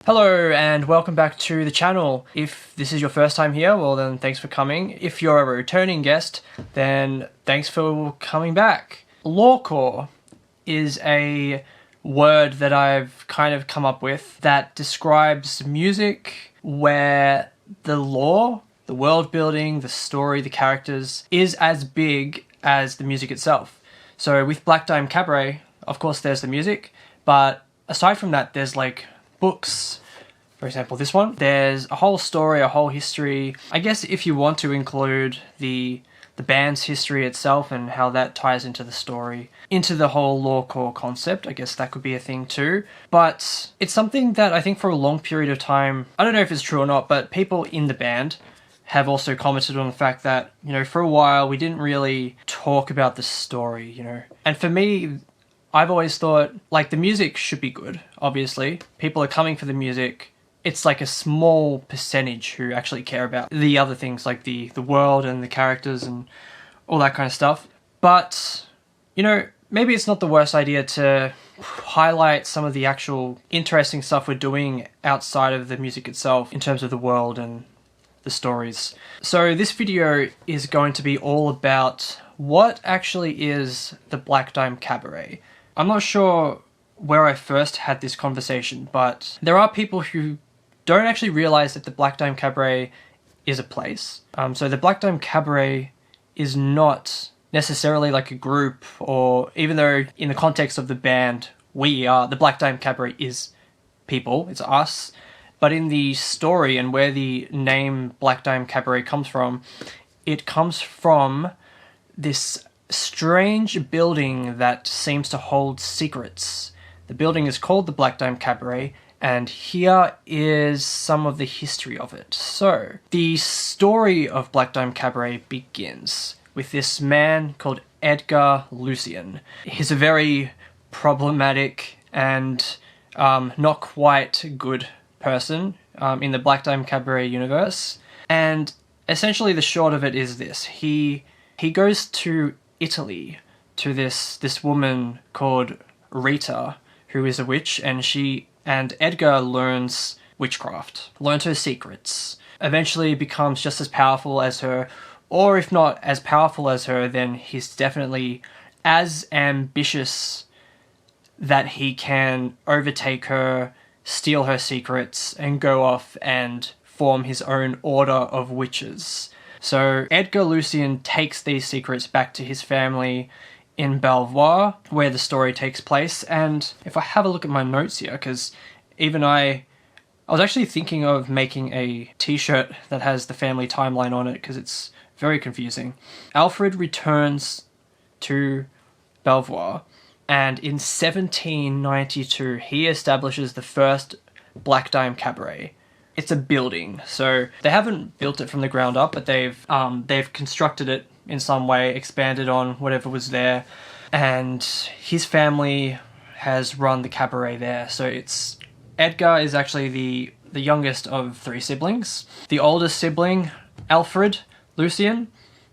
Hello and welcome back to the channel. If this is your first time here, well then thanks for coming. If you're a returning guest, then thanks for coming back. Lorecore is a word that I've kind of come up with that describes music where the lore, the world building, the story, the characters is as big as the music itself. So with Black Dime Cabaret, of course there's the music, but aside from that there's like books. For example, this one, there's a whole story, a whole history. I guess if you want to include the band's history itself and how that ties into the story, into the whole lorecore concept, I guess that could be a thing too. But it's something that I think for a long period of time, I don't know if it's true or not, but people in the band have also commented on the fact that, for a while we didn't really talk about the story, And for me, I've always thought, the music should be good, obviously. People are coming for the music. It's like a small percentage who actually care about the other things, like the world and the characters and all that kind of stuff. But, maybe it's not the worst idea to highlight some of the actual interesting stuff we're doing outside of the music itself in terms of the world and the stories. So this video is going to be all about what actually is the Black Dime Cabaret. I'm not sure where I first had this conversation, but there are people who don't actually realize that the Black Dime Cabaret is a place. So the Black Dime Cabaret is not necessarily like a group, or even though in the context of the band, the Black Dime Cabaret is people, it's us. But in the story and where the name Black Dime Cabaret comes from, it comes from this strange building that seems to hold secrets. The building is called the Black Dime Cabaret, and here is some of the history of it. So, the story of Black Dime Cabaret begins with this man called Edgar Lucien. He's a very problematic and not quite good person in the Black Dime Cabaret universe. And essentially the short of it is this. He goes to Italy to this woman called Rita, who is a witch, and Edgar learns witchcraft, learns her secrets, eventually becomes just as powerful as her, or if not as powerful as her, then he's definitely as ambitious that he can overtake her, steal her secrets, and go off and form his own order of witches. So Edgar Lucien takes these secrets back to his family in Belvoir, where the story takes place. And if I have a look at my notes here, because even I was actually thinking of making a t-shirt that has the family timeline on it, because it's very confusing. Alfred returns to Belvoir, and in 1792 he establishes the first Black Dime Cabaret. It's a building, so they haven't built it from the ground up, but they've constructed it in some way, expanded on whatever was there, and his family has run the cabaret there. So Edgar is actually the youngest of three siblings. The oldest sibling, Alfred Lucien,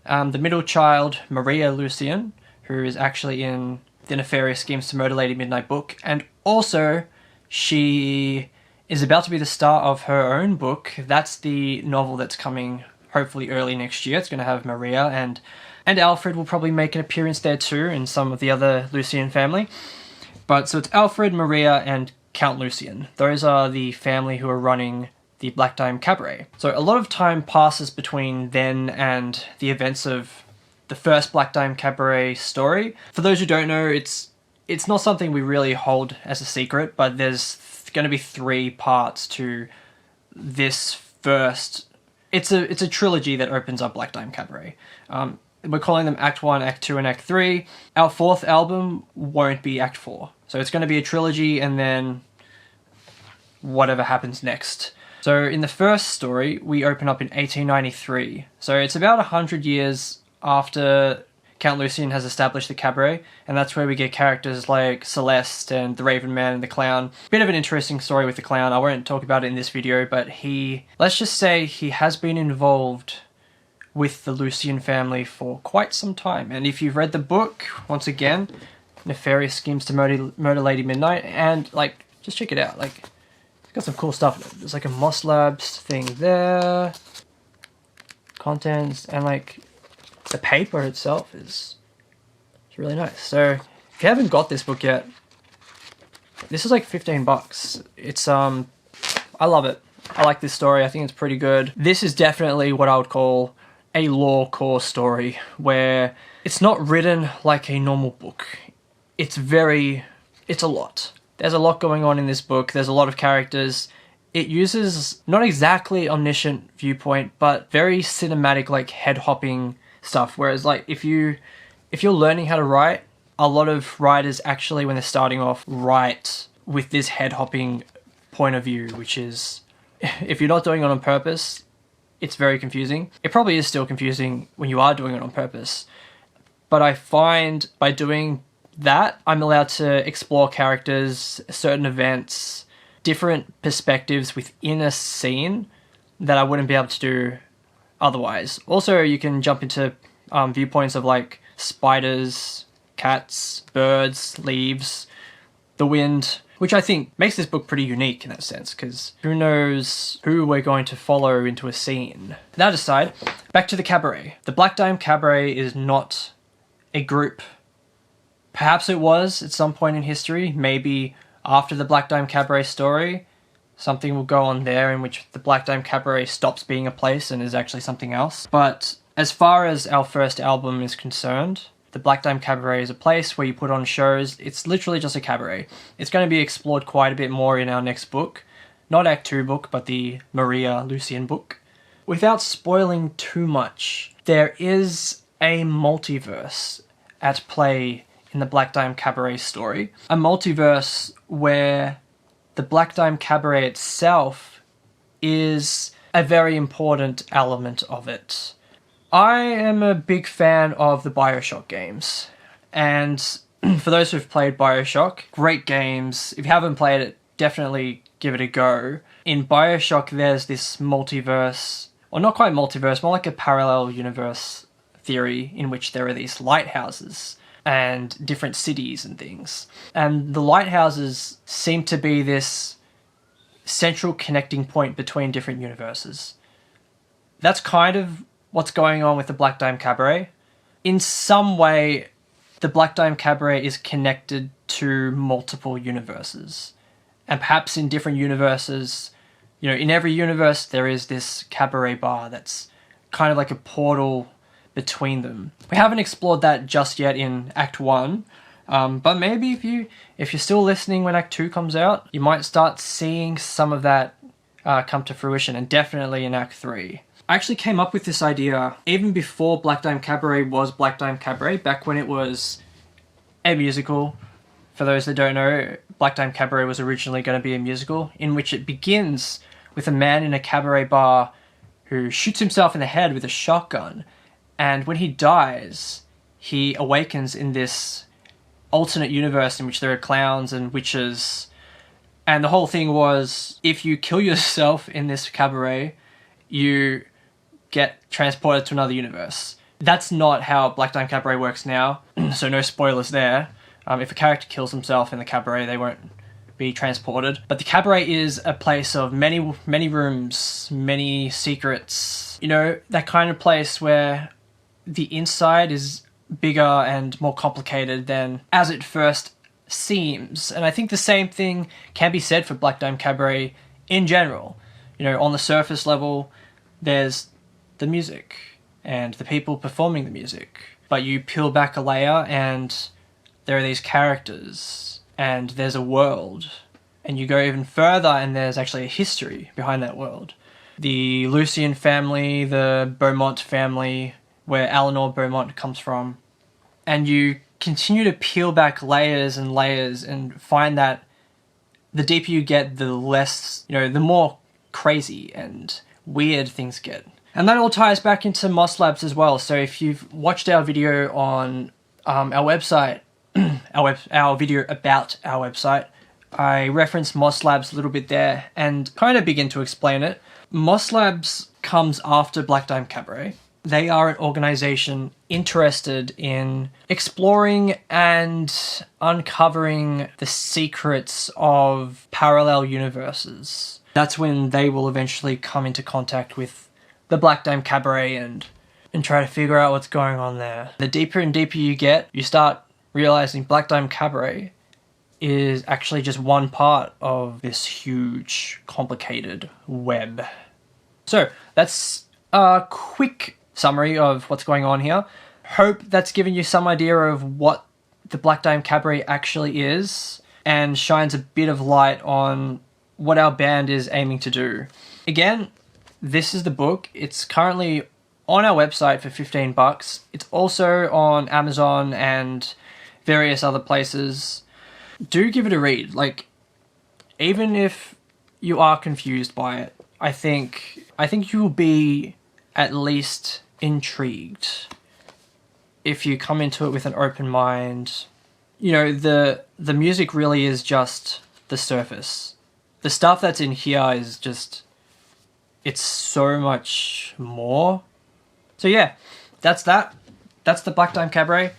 the middle child, Maria Lucien, who is actually in the Nefarious Schemes to Murder Lady Midnight book, and also she is about to be the star of her own book. That's the novel that's coming hopefully early next year. It's going to have Maria, and Alfred will probably make an appearance there too, in some of the other Lucien family. But so it's Alfred, Maria, and Count Lucien. Those are the family who are running the Black Dime Cabaret. So a lot of time passes between then and the events of the first Black Dime Cabaret story. For those who don't know, it's not something we really hold as a secret, but there's going to be 3 parts to this first. It's a trilogy that opens up Black Dime Cabaret. We're calling them Act 1, Act 2, and Act 3. Our 4th album won't be Act 4. So it's going to be a trilogy, and then whatever happens next. So in the first story, we open up in 1893. So it's about 100 years after Count Lucien has established the cabaret, and that's where we get characters like Celeste and the Raven Man and the Clown. Bit of an interesting story with the Clown. I won't talk about it in this video, but let's just say he has been involved with the Lucien family for quite some time. And if you've read the book, once again, Nefarious Schemes to Murder Lady Midnight, and just check it out. It's Got some cool stuff. There's like a Moss Labs thing there. Contents, and like the paper itself is really nice. So if you haven't got this book yet, this is like 15 bucks. It's I love it. I like this story. I think it's pretty good. This is definitely what I would call a lore core story, where it's not written like a normal book. It's a lot. There's a lot going on in this book. There's a lot of characters. It uses not exactly omniscient viewpoint, but very cinematic, like head-hopping stuff. Whereas like if you're learning how to write, a lot of writers actually, when they're starting off, write with this head-hopping point of view, which is, if you're not doing it on purpose, it's very confusing. It probably is still confusing when you are doing it on purpose. But I find by doing that, I'm allowed to explore characters, certain events, different perspectives within a scene that I wouldn't be able to do otherwise. Also, you can jump into viewpoints of like spiders, cats, birds, leaves, the wind, which I think makes this book pretty unique in that sense, because who knows who we're going to follow into a scene. That aside, back to the cabaret. The Black Dime Cabaret is not a group. Perhaps it was at some point in history, maybe after the Black Dime Cabaret story, something will go on there in which the Black Dime Cabaret stops being a place and is actually something else. But as far as our first album is concerned, the Black Dime Cabaret is a place where you put on shows. It's literally just a cabaret. It's going to be explored quite a bit more in our next book. Not Act 2 book, but the Maria Lucian book. Without spoiling too much, there is a multiverse at play in the Black Dime Cabaret story. A multiverse where the Black Dime Cabaret itself is a very important element of it. I am a big fan of the BioShock games, and for those who've played BioShock, great games. If you haven't played it, definitely give it a go. In BioShock, there's this multiverse, or not quite multiverse, more like a parallel universe theory in which there are these lighthouses and different cities and things. And the lighthouses seem to be this central connecting point between different universes. That's kind of what's going on with the Black Dime Cabaret. In some way, the Black Dime Cabaret is connected to multiple universes. And perhaps in different universes, you know, in every universe there is this cabaret bar that's kind of like a portal between them. We haven't explored that just yet in Act 1, but maybe if you're still listening when Act 2 comes out, you might start seeing some of that come to fruition, and definitely in Act 3. I actually came up with this idea even before Black Dime Cabaret was Black Dime Cabaret, back when it was a musical. For those that don't know, Black Dime Cabaret was originally going to be a musical, in which it begins with a man in a cabaret bar who shoots himself in the head with a shotgun. And when he dies, he awakens in this alternate universe in which there are clowns and witches. And the whole thing was, if you kill yourself in this cabaret, you get transported to another universe. That's not how Black Dime Cabaret works now, so no spoilers there. If a character kills himself in the cabaret, they won't be transported. But the cabaret is a place of many, many rooms, many secrets. You know, that kind of place where the inside is bigger and more complicated than as it first seems. And I think the same thing can be said for Black Dime Cabaret in general. You know, on the surface level, there's the music and the people performing the music. But you peel back a layer and there are these characters and there's a world. And you go even further and there's actually a history behind that world. The Lucian family, the Beaumont family, where Eleanor Beaumont comes from. And you continue to peel back layers and layers and find that the deeper you get, the less, you know, the more crazy and weird things get. And that all ties back into Moss Labs as well. So if you've watched our video on our website, our video about our website, I referenced Moss Labs a little bit there and kind of begin to explain it. Moss Labs comes after Black Dime Cabaret. They are an organization interested in exploring and uncovering the secrets of parallel universes. That's when they will eventually come into contact with the Black Dime Cabaret and try to figure out what's going on there. The deeper and deeper you get, you start realizing Black Dime Cabaret is actually just one part of this huge, complicated web. So that's a quick summary of what's going on here. Hope that's given you some idea of what the Black Dime Cabaret actually is and shines a bit of light on what our band is aiming to do. Again, this is the book. It's currently on our website for $15. It's also on Amazon and various other places. Do give it a read. Like, even if you are confused by it, I think you will be at least intrigued if you come into it with an open mind. You know, the music really is just the surface. The stuff that's in here is just, it's so much more. So yeah, that's that. That's the Black Dime Cabaret.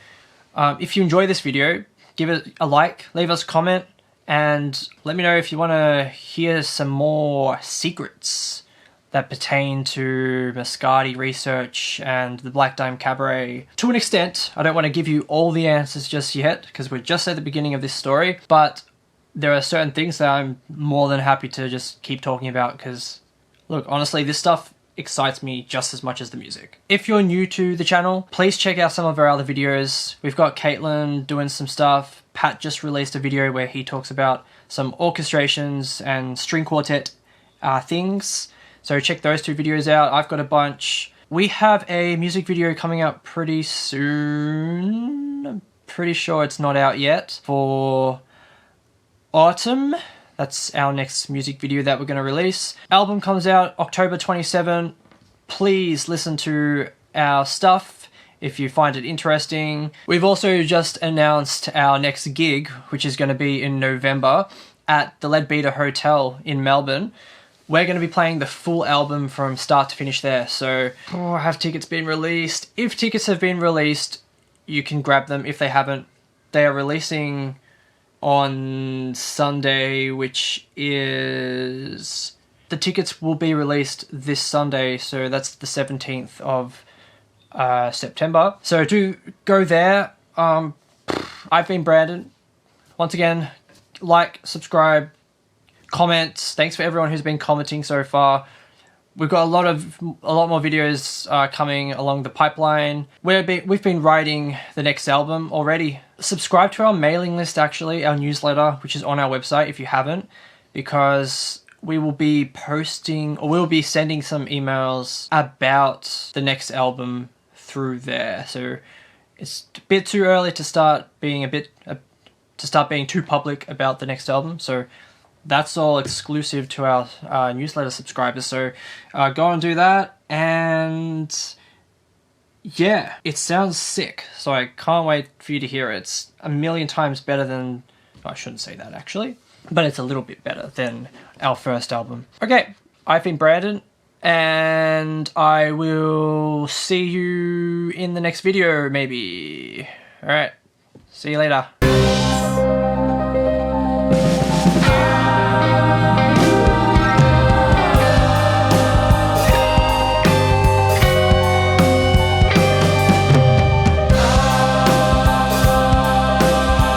If you enjoy this video, give it a like, leave us a comment, and let me know if you want to hear some more secrets that pertain to Mascati research and the Black Dime Cabaret. To an extent, I don't want to give you all the answers just yet, because we're just at the beginning of this story, but there are certain things that I'm more than happy to just keep talking about, because, look, honestly, this stuff excites me just as much as the music. If you're new to the channel, please check out some of our other videos. We've got Caitlin doing some stuff. Pat just released a video where he talks about some orchestrations and string quartet things. So check those two videos out. I've got a bunch. We have a music video coming out pretty soon. I'm pretty sure it's not out yet. For autumn. That's our next music video that we're going to release. Album comes out October 27. Please listen to our stuff if you find it interesting. We've also just announced our next gig, which is going to be in November at the Leadbeater Hotel in Melbourne. We're going to be playing the full album from start to finish there. So, have tickets been released? If tickets have been released, you can grab them. If they haven't, they are releasing on Sunday, which is... The tickets will be released this Sunday, so that's the 17th of September. So do go there. I've been Brandon. Once again, like, subscribe, comment. Thanks for everyone who's been commenting so far. We've got a lot more videos coming along the pipeline. We've been writing the next album already. Subscribe to our mailing list, actually, our newsletter, which is on our website if you haven't, because we will be posting, or we'll be sending some emails about the next album through there. So it's a bit too early to start being too public about the next album. So that's all exclusive to our newsletter subscribers. So go and do that. And yeah, it sounds sick. So I can't wait for you to hear it. It's a million times better than... I shouldn't say that, actually. But it's a little bit better than our first album. Okay, I've been Brandon, and I will see you in the next video, maybe. Alright, see you later.